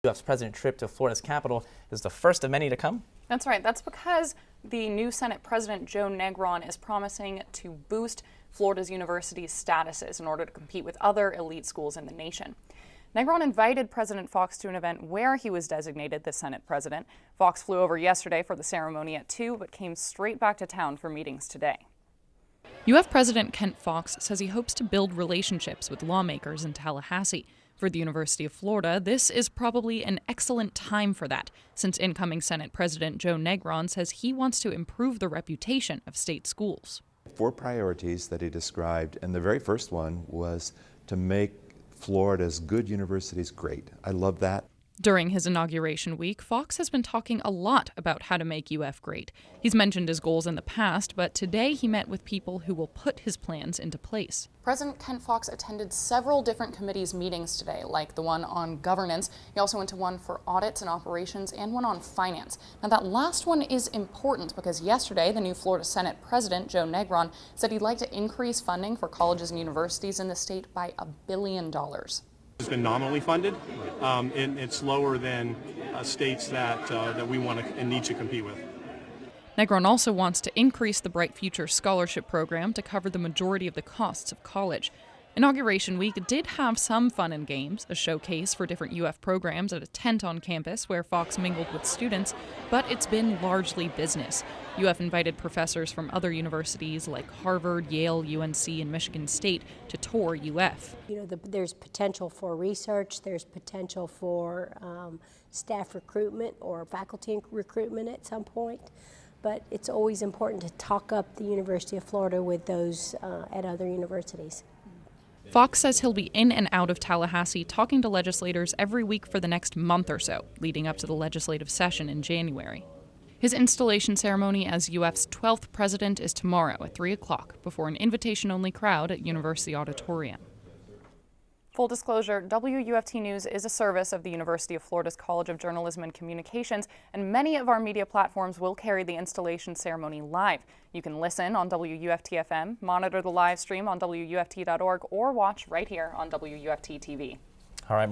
UF's president trip to Florida's capital is the first of many to come. That's right. That's because the new Senate President Joe Negron is promising to boost Florida's university's statuses in order to compete with other elite schools in the nation. Negron invited President Fuchs to an event where he was designated the Senate President. Fuchs flew over yesterday for the ceremony at 2, but came straight back to town for meetings today. UF President Kent Fuchs says he hopes to build relationships with lawmakers in Tallahassee. For the University of Florida, this is probably an excellent time for that, since incoming Senate President Joe Negron says he wants to improve the reputation of state schools. 4 priorities that he described, and the very first one was to make Florida's good universities great. I love that. During his inauguration week, Fuchs has been talking a lot about how to make UF great. He's mentioned his goals in the past, but today he met with people who will put his plans into place. President Kent Fuchs attended several different committees meetings today, like the one on governance. He also went to one for audits and operations and one on finance. Now, that last one is important because yesterday, the new Florida Senate President, Joe Negron, said he'd like to increase funding for colleges and universities in the state by $1 billion. It's been nominally funded, and it's lower than states that we want to and need to compete with. Negron also wants to increase the Bright Future Scholarship Program to cover the majority of the costs of college. Inauguration week did have some fun and games, a showcase for different UF programs at a tent on campus where Fuchs mingled with students, but it's been largely business. UF invited professors from other universities like Harvard, Yale, UNC, and Michigan State to tour UF. There's potential for research, there's potential for staff recruitment or faculty recruitment at some point, but it's always important to talk up the University of Florida with those at other universities. Fuchs says he'll be in and out of Tallahassee talking to legislators every week for the next month or so, leading up to the legislative session in January. His installation ceremony as UF's 12th president is tomorrow at 3 o'clock before an invitation-only crowd at University Auditorium. Full disclosure, WUFT News is a service of the University of Florida's College of Journalism and Communications, and many of our media platforms will carry the installation ceremony live. You can listen on WUFT FM, monitor the live stream on WUFT.org, or watch right here on WUFT TV.